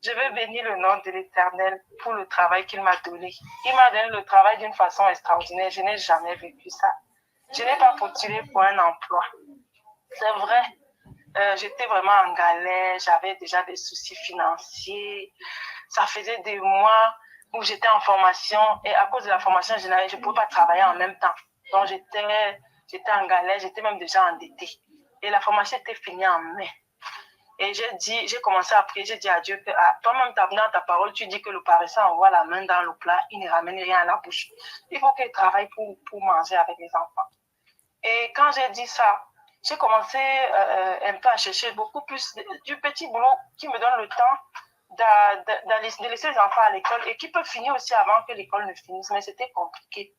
Je veux bénir le nom de l'Éternel pour le travail qu'il m'a donné. Il m'a donné le travail d'une façon extraordinaire. Je n'ai jamais vécu ça. Je n'ai pas postulé pour un emploi. C'est vrai, j'étais vraiment en galère. J'avais déjà des soucis financiers. Ça faisait des mois où j'étais en formation et à cause de la formation, je ne pouvais pas travailler en même temps. Donc, j'étais en galère, j'étais même déjà endettée. Et la formation était finie en mai. Et j'ai commencé à prier, j'ai dit à Dieu que toi-même, dans ta parole, tu dis que le paresseux envoie la main dans le plat, il ne ramène rien à la bouche. Il faut qu'il travaille pour manger avec les enfants. Et quand j'ai dit ça, j'ai commencé un peu à chercher beaucoup plus du petit boulot qui me donne le temps de laisser les enfants à l'école et qui peut finir aussi avant que l'école ne finisse. Mais c'était compliqué.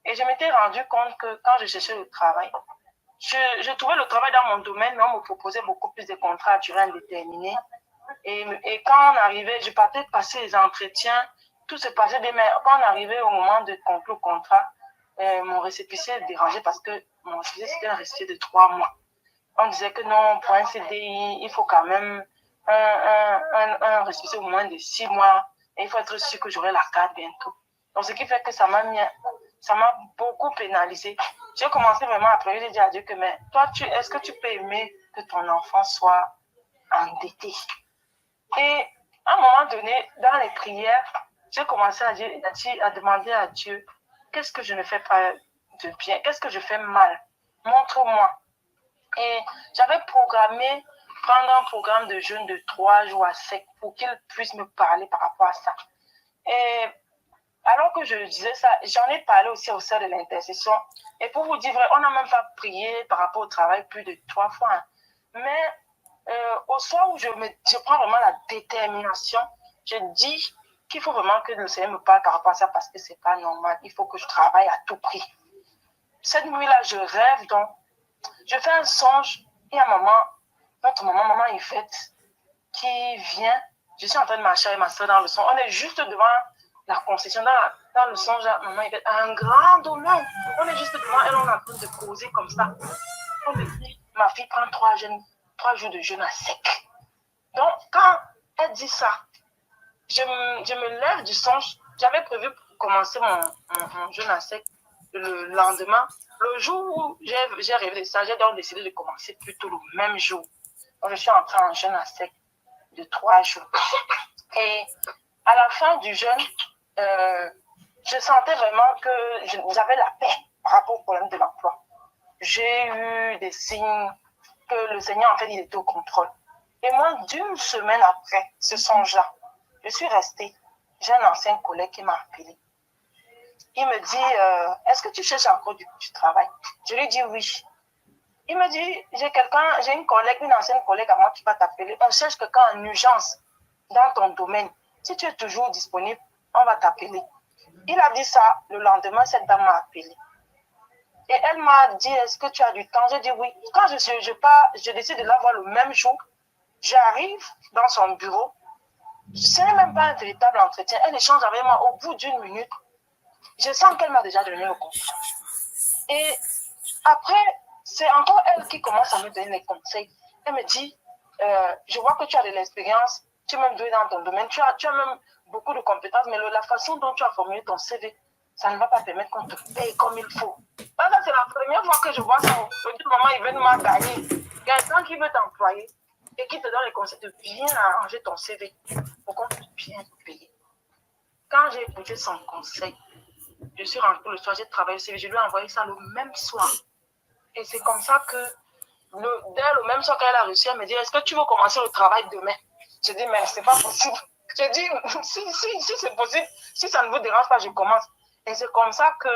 Et je m'étais rendu compte que quand je cherchais le travail, je trouvais le travail dans mon domaine, mais on me proposait beaucoup plus de contrats à durée indéterminée. Et quand on arrivait, je partais passer les entretiens, tout se passait bien, mais quand on arrivait au moment de conclure le contrat, mon récépissé dérangeait parce que mon récépissé, c'était un récépissé de 3 mois. On disait que non, pour un CDI, il faut quand même un récépissé au moins de 6 mois, et il faut être sûr que j'aurai la carte bientôt. Donc, ce qui fait que ça m'a beaucoup pénalisé. J'ai commencé vraiment à prier, j'ai dit à Dieu que, mais toi, est-ce que tu peux aimer que ton enfant soit endetté? Et à un moment donné, dans les prières, j'ai commencé à demander à Dieu, qu'est-ce que je ne fais pas de bien? Qu'est-ce que je fais mal? Montre-moi. Et j'avais programmé prendre un programme de jeûne de 3 jours à sec pour qu'il puisse me parler par rapport à ça. Et alors que je disais ça, j'en ai parlé aussi au sein de l'intercession. Et pour vous dire vrai, on n'a même pas prié par rapport au travail plus de 3 fois. Hein. Mais au soir où je prends vraiment la détermination, je dis qu'il faut vraiment que le Seigneur me parle par rapport à ça parce que c'est pas normal. Il faut que je travaille à tout prix. Cette nuit-là, je rêve donc. Je fais un songe et notre maman Yvette, qui vient. Je suis en train de marcher avec ma soeur dans le songe. On est juste devant la concession, dans le songe, maman Yvette a un grand domaine. On est juste devant elle, on est en train de causer comme ça. On me dit, ma fille prend 3 jours de jeûne à sec. Donc, quand elle dit ça, je me lève du songe. J'avais prévu commencer mon jeûne à sec le lendemain. Le jour où j'ai rêvé de ça, j'ai donc décidé de commencer plutôt le même jour. Donc, je suis entrée en jeûne à sec de 3 jours. Et à la fin du jeûne, je sentais vraiment que j'avais la paix par rapport au problème de l'emploi. J'ai eu des signes que le Seigneur, en fait, il était au contrôle. Et moi, d'une semaine après ce songe-là, je suis restée. J'ai un ancien collègue qui m'a appelé. Il me dit, est-ce que tu cherches encore du travail? Je lui dis oui. Il me dit, j'ai une ancienne collègue à moi qui va t'appeler. On cherche quelqu'un en urgence dans ton domaine. Si tu es toujours disponible, on va t'appeler. Il a dit ça, le lendemain, cette dame m'a appelé. Et elle m'a dit, est-ce que tu as du temps? J'ai dit oui. Quand je décide de la voir le même jour, j'arrive dans son bureau. Ce n'est même pas un véritable entretien. Elle échange avec moi au bout d'une minute. Je sens qu'elle m'a déjà donné le conseil. Et après, c'est encore elle qui commence à me donner les conseils. Elle me dit, je vois que tu as de l'expérience, tu es même doué dans ton domaine, tu as même beaucoup de compétences, mais la façon dont tu as formulé ton CV, ça ne va pas permettre qu'on te paye comme il faut. Là, c'est la première fois que je vois ça. Je dis, maman, il veut nous gagner. Quelqu'un qui veut t'employer et qui te donne les conseils de bien arranger ton CV pour qu'on puisse bien te payer. Quand j'ai écouté son conseil, je suis rentrée le soir, j'ai travaillé le CV, je lui ai envoyé ça le même soir. Et c'est comme ça que, dès le même soir qu'elle a reçu, elle me dit, est-ce que tu veux commencer le travail demain? Je dis, mais c'est pas possible. Je dis, si c'est possible, si ça ne vous dérange pas, je commence. Et c'est comme ça que,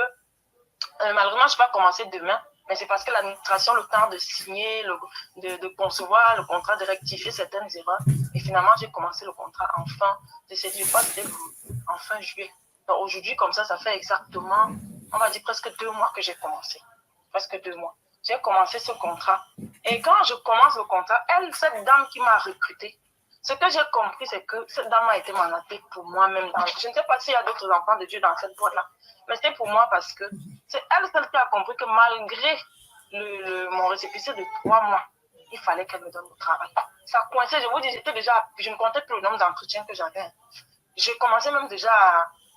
malheureusement, je ne vais pas commencer demain, mais c'est parce que l'administration, le temps de signer, de concevoir le contrat, de rectifier certaines erreurs. Et finalement, j'ai commencé le contrat en fin juillet. Donc aujourd'hui, comme ça fait exactement, on va dire presque 2 mois que j'ai commencé. Presque 2 mois. J'ai commencé ce contrat. Et quand je commence le contrat, cette dame qui m'a recrutée, ce que j'ai compris, c'est que cette dame a été mandatée pour moi-même. Je ne sais pas s'il y a d'autres enfants de Dieu dans cette boîte-là, mais c'était pour moi parce que c'est elle qui a compris que malgré mon récépissé de 3 mois, il fallait qu'elle me donne le travail. Ça coinçait, je vous dis, je ne comptais plus le nombre d'entretiens que j'avais. J'ai commencé même déjà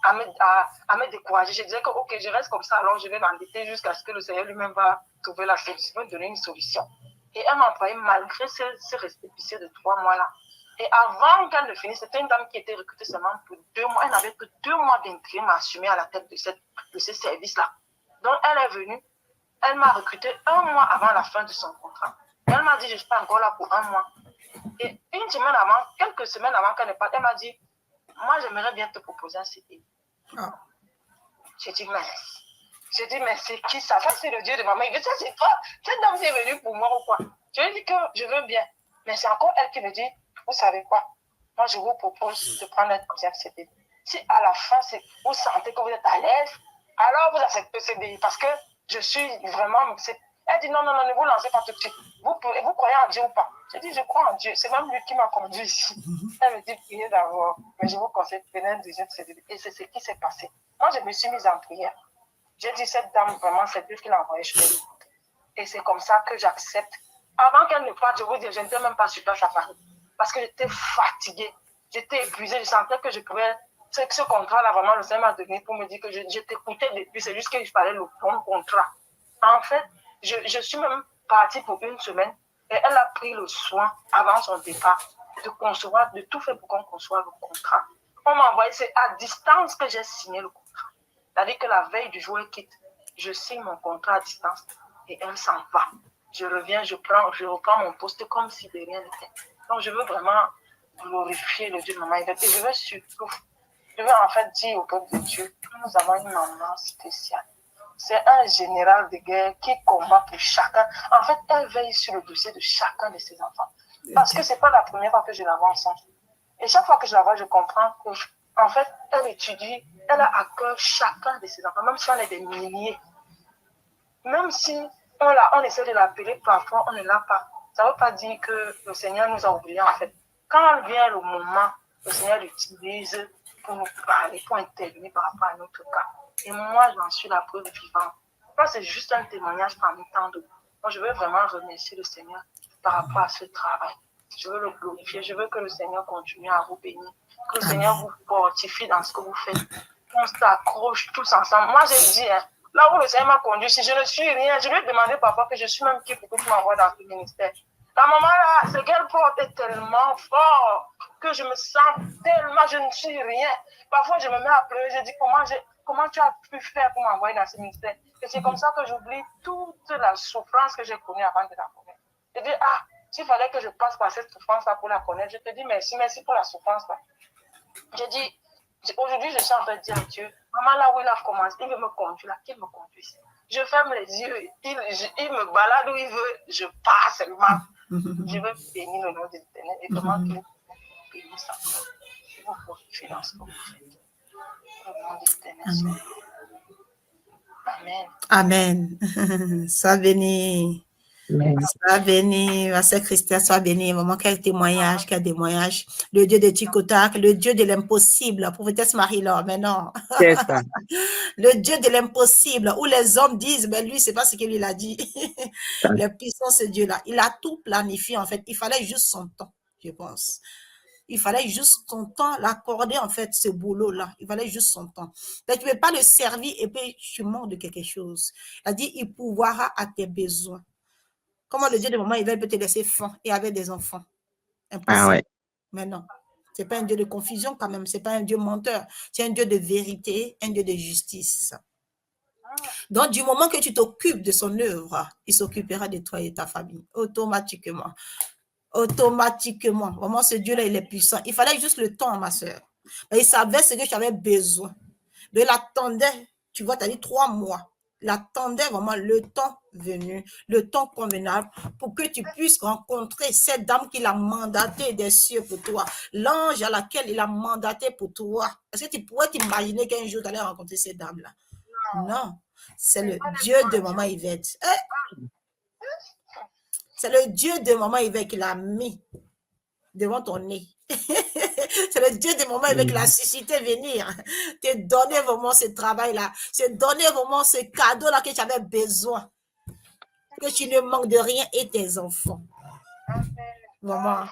à me décourager. Je disais que, ok, je reste comme ça, alors je vais m'endetter jusqu'à ce que le Seigneur lui-même va trouver la solution, me donner une solution. Et elle m'a employé malgré ce récépissé de 3 mois-là. Et avant qu'elle ne finisse, c'était une dame qui était recrutée seulement pour 2 mois. Elle n'avait que 2 mois d'intérim à assumer à la tête de ce service-là. Donc, elle est venue, elle m'a recruté 1 mois avant la fin de son contrat. Elle m'a dit, je suis encore là pour 1 mois. Et une semaine avant, quelques semaines avant qu'elle ne parte, elle m'a dit, moi, j'aimerais bien te proposer un CDI. J'ai dit, mais c'est qui ça? Ça, c'est le Dieu de maman. Il dit, ça, c'est toi. Cette dame est venue pour moi ou quoi? Je lui ai dit que je veux bien. Mais c'est encore elle qui me dit, vous savez quoi? Moi, je vous propose de prendre un deuxième CDI. Si à la fin, vous sentez que vous êtes à l'aise, alors vous acceptez le CDI. Parce que je suis vraiment... Elle dit, non, ne vous lancez pas tout de suite. Vous croyez en Dieu ou pas? J'ai dit, je crois en Dieu. C'est même lui qui m'a conduit ici. Elle me dit, priez d'abord. Mais je vous conseille de prendre un deuxième CDI. Et c'est ce qui s'est passé. Moi, je me suis mise en prière. J'ai dit, cette dame, vraiment, c'est Dieu qui l'a envoyée chez elle. Et c'est comme ça que j'accepte. Avant qu'elle ne parte, je vous dis, je n'étais même pas sur place à Paris. Parce que j'étais fatiguée. J'étais épuisée. Je sentais que je pouvais... Ce contrat-là, vraiment, le Seigneur m'a donné pour me dire que je t'écoutais depuis. C'est juste qu'il fallait le bon contrat. En fait, je suis même partie pour 1 semaine. Et elle a pris le soin, avant son départ, de tout faire pour qu'on conçoive le contrat. On m'a envoyé, c'est à distance que j'ai signé le contrat. C'est-à-dire que la veille du jour, elle quitte. Je signe mon contrat à distance et elle s'en va. Je reviens, je reprends mon poste comme si de rien n'était. Donc, je veux vraiment glorifier le Dieu de maman Yvette. Et je veux surtout, en fait dire au peuple de Dieu que nous avons une maman spéciale. C'est un général de guerre qui combat pour chacun. En fait, elle veille sur le dossier de chacun de ses enfants. Parce que ce n'est pas la première fois que je la vois ensemble. Et chaque fois que je la vois, je comprends que, en fait, elle étudie, elle a à cœur chacun de ses enfants, même si on est des milliers. Même si on essaie de l'appeler, parfois on ne l'a pas. Ça ne veut pas dire que le Seigneur nous a oubliés, en fait. Quand vient le moment, le Seigneur l'utilise pour nous parler, pour intervenir par rapport à notre cas. Et moi, j'en suis la preuve vivante. Ça, c'est juste un témoignage parmi tant d'autres. Moi, je veux vraiment remercier le Seigneur par rapport à ce travail. Je veux le glorifier. Je veux que le Seigneur continue à vous bénir. Que le Seigneur vous fortifie dans ce que vous faites. Qu'on s'accroche tous ensemble. Moi, j'ai dit, là où le Seigneur m'a conduit, si je ne suis rien, je lui ai demandé parfois que je suis même qui pour que tu m'envoies dans ce ministère. La maman là, ce qu'elle porte est tellement fort que je me sens tellement, je ne suis rien. Parfois, je me mets à pleurer, je dis comment tu as pu faire pour m'envoyer dans ce ministère. Et c'est comme ça que j'oublie toute la souffrance que j'ai connue avant de la connaître. Je dis, s'il fallait que je passe par cette souffrance-là pour la connaître, je te dis merci pour la souffrance-là. Je dis, aujourd'hui, je suis en train de dire à Dieu, maman, là où il a commencé, il veut me conduire, là, qu'il me conduise. Je ferme les yeux, il me balade où il veut, je pars seulement. Je veux bénir le nom de l'Éternel et vraiment qu'il bénisse sa gloire. Je vous fortifie dans ce que vous faites. Au nom de l'Éternel. Amen. Amen. Sois béni. Sois béni, ma sœur Christiane, sois béni. Maman, quel témoignage. Le Dieu de Tikotak, le Dieu de l'impossible. Prophétesse Marie-Laure, mais non. C'est ça. Le Dieu de l'impossible, où les hommes disent, mais lui, c'est pas ce qu'il a dit. Le puissant, ce Dieu-là. Il a tout planifié, en fait. Il fallait juste son temps, je pense. Il fallait juste son temps, l'accorder, en fait, ce boulot-là. Il fallait juste son temps. Donc, tu ne peux pas le servir et puis tu manques de quelque chose. Il a dit, il pourvoira à tes besoins. Comment le Dieu de maman, il peut te laisser faim et avec des enfants? Impossible. Ouais. Mais non. Ce n'est pas un Dieu de confusion quand même. Ce n'est pas un Dieu menteur. C'est un Dieu de vérité, un Dieu de justice. Donc, du moment que tu t'occupes de son œuvre, il s'occupera de toi et de ta famille. Automatiquement. Automatiquement. Vraiment, ce Dieu-là, il est puissant. Il fallait juste le temps, ma soeur. Mais il savait ce que tu avais besoin. Mais il attendait, tu vois, tu as dit 3 mois. Il attendait vraiment le temps venu, le temps convenable pour que tu puisses rencontrer cette dame qu'il a mandatée des cieux pour toi, l'ange à laquelle il a mandaté pour toi. Est-ce que tu pourrais t'imaginer qu'un jour tu allais rencontrer cette dame-là? Non, c'est le Dieu de maman Yvette. C'est le Dieu de maman Yvette qui l'a mis devant ton nez. C'est le Dieu de maman Yvette qui l'a suscité venir. Te donner vraiment ce travail-là. Te donner vraiment ce cadeau-là que tu avais besoin. Que tu ne manques de rien et tes enfants. Vraiment,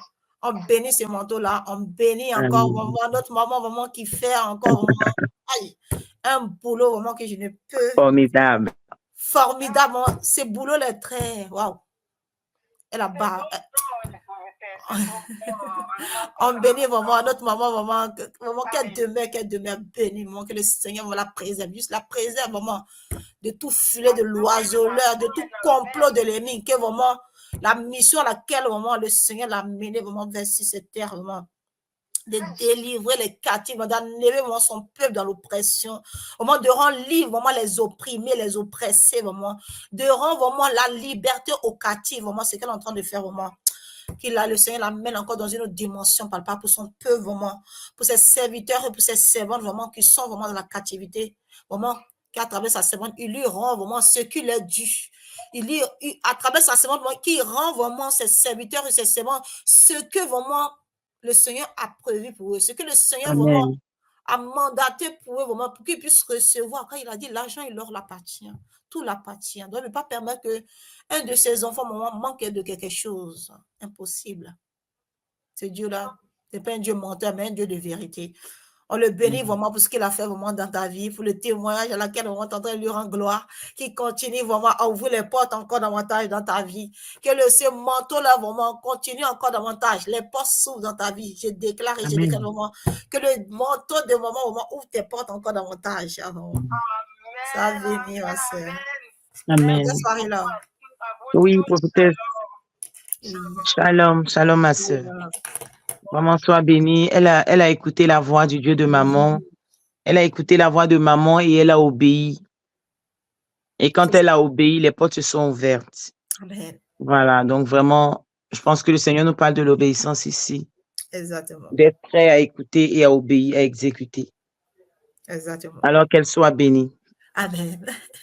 on bénit ce manteau-là, on bénit encore Amen. vraiment notre maman vraiment qui fait encore vraiment aïe, un boulot vraiment que je ne peux. Formidable. Formidable, ce boulot est très waouh. Elle a barre. On bénit vraiment notre maman, vraiment qu'elle demeure bénie, vraiment que le Seigneur la préserve, juste la préserve vraiment de tout filet de l'oiseleur, de tout complot de l'ennemi, que vraiment la mission à laquelle vraiment le Seigneur l'a menée vraiment vers cette terre, vraiment de délivrer les captifs, d'enlever vraiment son peuple dans l'oppression, vraiment de rendre libre vraiment les opprimés, les oppressés, vraiment, de rendre vraiment la liberté aux captifs, vraiment, c'est qu'elle est en train de faire vraiment. Le Seigneur l'amène encore dans une autre dimension par rapport pour son peuple, vraiment, pour ses serviteurs et pour ses servantes, vraiment, qui sont vraiment dans la captivité, vraiment, qu'à travers sa servante, il lui rend vraiment ce qu'il est dû. À travers sa servante, qui rend vraiment ses serviteurs et ses servantes ce que vraiment le Seigneur a prévu pour eux, ce que le Seigneur vraiment Amen. a mandaté pour eux, vraiment, pour qu'ils puissent recevoir. Quand il a dit l'argent, il leur appartient. Tout l'appartient. Donc, il ne peut pas permettre qu'un de ses enfants, moment, manque de quelque chose. Impossible. Ce Dieu-là, ce n'est pas un Dieu menteur, mais un Dieu de vérité. On le bénit vraiment pour ce qu'il a fait vraiment dans ta vie, pour le témoignage à laquelle on est en train de lui rendre gloire, qui continue vraiment à ouvrir les portes encore davantage dans ta vie. Que ce manteau-là vraiment continue encore davantage. Les portes s'ouvrent dans ta vie. Je déclare et je déclare vraiment que le manteau de moment ouvre tes portes encore davantage. Ça va venir, ma soeur. Amen. Soirée-là. Oui, prophétesse. Shalom, shalom, ma soeur. Vraiment, sois bénie. Elle a écouté la voix du Dieu de maman. Elle a écouté la voix de maman et elle a obéi. Et quand elle a obéi, les portes se sont ouvertes. Amen. Voilà, donc vraiment, je pense que le Seigneur nous parle de l'obéissance ici. Exactement. D'être prêt à écouter et à obéir, à exécuter. Exactement. Alors qu'elle soit bénie. Amen.